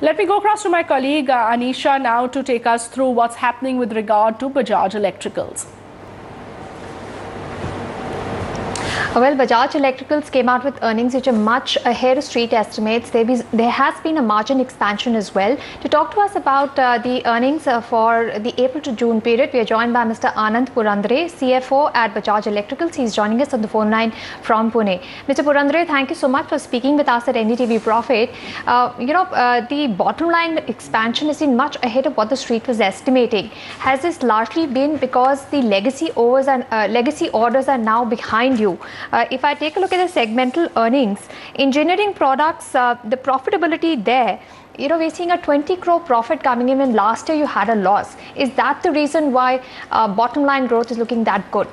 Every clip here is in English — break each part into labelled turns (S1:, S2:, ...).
S1: Let me go across to my colleague Anisha now to take us through what's happening with regard to Bajaj Electricals.
S2: Well, Bajaj Electricals came out with earnings which are much ahead of street estimates. There has been a margin expansion as well. To talk to us about the earnings for the April to June period, we are joined by Mr. Anant Purandare, CFO at Bajaj Electricals. He's joining us on the phone line from Pune. Mr. Purandare, thank you so much for speaking with us at NDTV Profit. The bottom line expansion has been much ahead of what the street was estimating. Has this largely been because the legacy orders are now behind you? If I take a look at the segmental earnings, engineering products, the profitability there, we're seeing a 20 crore profit coming in when last year you had a loss. Is that the reason why bottom line growth is looking that good?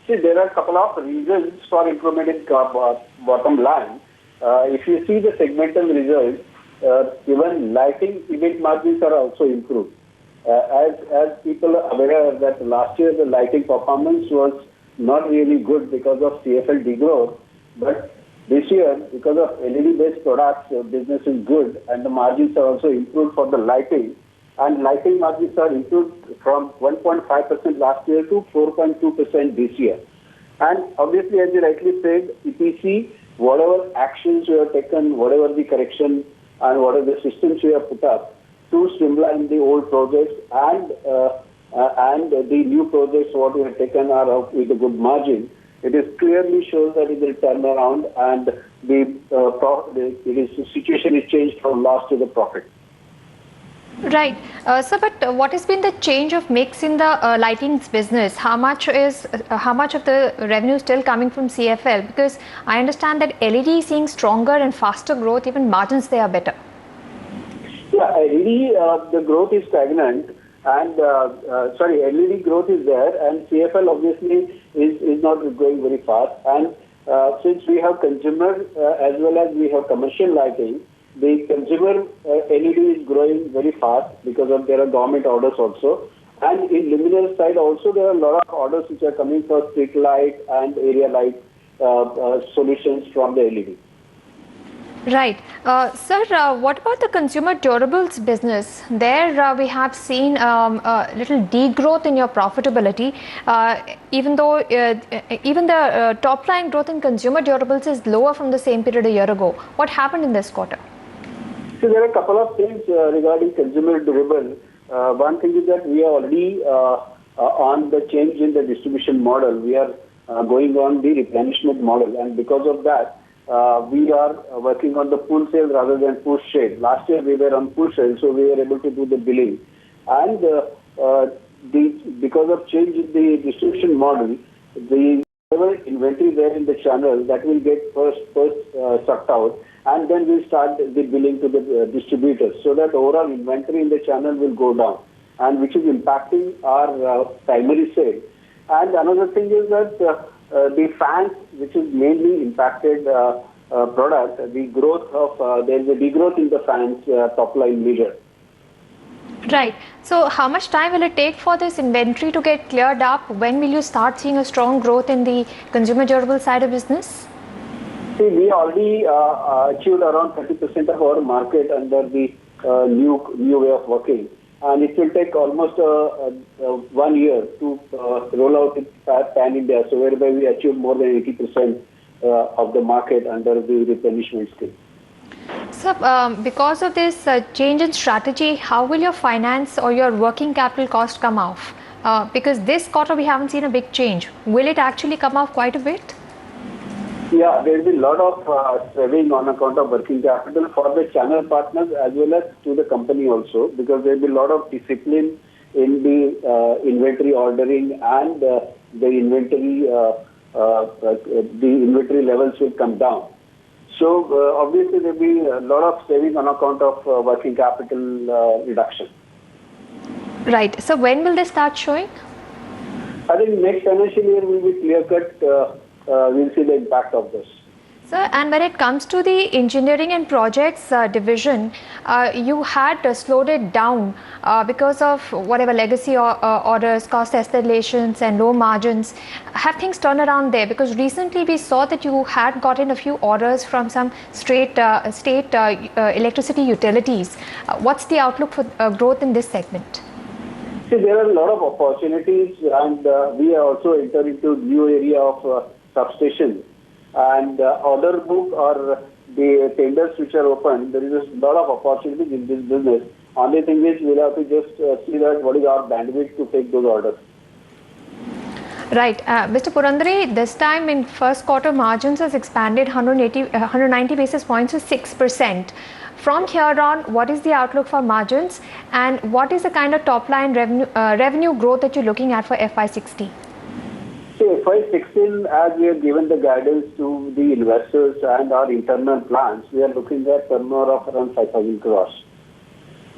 S3: See, there are a couple of reasons for improvement in bottom line. If you see the segmental results, even lighting EBIT margins are also improved. As people are aware that last year the lighting performance was not really good because of CFL degrowth, but this year because of LED-based products, business is good and the margins are also improved for the lighting. And lighting margins are improved from 1.5% last year to 4.2% this year. And obviously, as you rightly said, EPC, whatever actions we have taken, whatever the correction and whatever the systems we have put up to streamline the old projects and the new projects what we have taken are out with a good margin. It is clearly shows that it will turn around and the situation is changed from loss to the profit.
S2: Right. Sir, but what has been the change of mix in the lightings business? How much of the revenue is still coming from CFL? Because I understand that LED is seeing stronger and faster growth, even margins they are better.
S3: Yeah, LED, the growth is stagnant and, LED growth is there and CFL obviously is not going very fast. And since we have consumer as well as we have commercial lighting, the consumer LED is growing very fast because of there are government orders also. And in luminous side also there are a lot of orders which are coming for street light and area light solutions from the LED.
S2: Right. Sir, what about the consumer durables business? There we have seen a little degrowth in your profitability, even though even the top line growth in consumer durables is lower from the same period a year ago. What happened in this quarter?
S3: So there are a couple of things regarding consumer durable. One thing is that we are already on the change in the distribution model. We are going on the replenishment model, and because of that, we are working on the pull sale rather than push sale. Last year we were on pull sale, so we were able to do the billing. And because of change in the distribution model, the inventory there in the channel that will get first sucked out, and then we'll start the billing to the distributors, so that overall inventory in the channel will go down, and which is impacting our primary sale. And another thing is that the fans, which is mainly impacted product, the growth of there is a degrowth in the fans top line measure.
S2: Right. So how much time will it take for this inventory to get cleared up? When will you start seeing a strong growth in the consumer durable side of business?
S3: See, we already achieved around 30% of our market under the new way of working. And it will take almost 1 year to roll out it pan India, so whereby we achieve more than 80% of the market under the replenishment scheme.
S2: So, because of this change in strategy, how will your finance or your working capital cost come off? Because this quarter we haven't seen a big change. Will it actually come off quite a bit?
S3: Yeah, there will be a lot of saving on account of working capital for the channel partners as well as to the company also, because there will be a lot of discipline in the inventory ordering and the inventory levels will come down. So obviously there will be a lot of saving on account of working capital reduction.
S2: Right. So when will they start showing?
S3: I think next financial year will be clear cut. We'll see the impact of this.
S2: Sir, and when it comes to the engineering and projects division, you had slowed it down because of whatever legacy orders, cost escalations and low margins. Have things turned around there? Because recently we saw that you had gotten a few orders from some state electricity utilities. What's the outlook for growth in this segment?
S3: See, there are a lot of opportunities, and we are also entering into new area of substation. And order book or the tenders which are open, there is a lot of opportunities in this business. Only thing is we'll have to just see that what is our bandwidth to take those orders.
S2: Right. Mr. Purandare, this time in first quarter margins has expanded 190 basis points to 6%. From here on, what is the outlook for margins and what is the kind of top line revenue growth that you're looking at for FY16?
S3: So FY16, as we have given the guidance to the investors and our internal plans, we are looking at turnover of around 5,000 crores.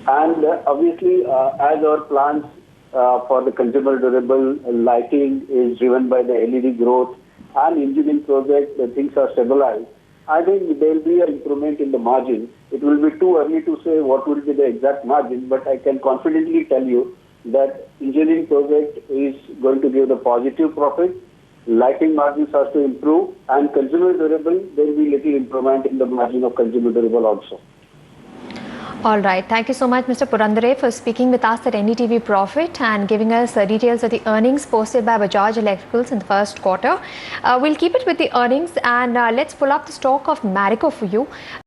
S3: And obviously, as our plans for the consumer durable lighting is driven by the LED growth and engineering project, the things are stabilized. I think there will be an improvement in the margin. It will be too early to say what will be the exact margin, but I can confidently tell you that engineering project is going to give the positive profit, lighting margins are to improve, and consumer durable, there will be little improvement in the margin of consumer durable also.
S2: All right. Thank you so much, Mr. Purandare, for speaking with us at NDTV Profit and giving us details of the earnings posted by Bajaj Electricals in the first quarter. We'll keep it with the earnings and let's pull up the stock of Marico for you.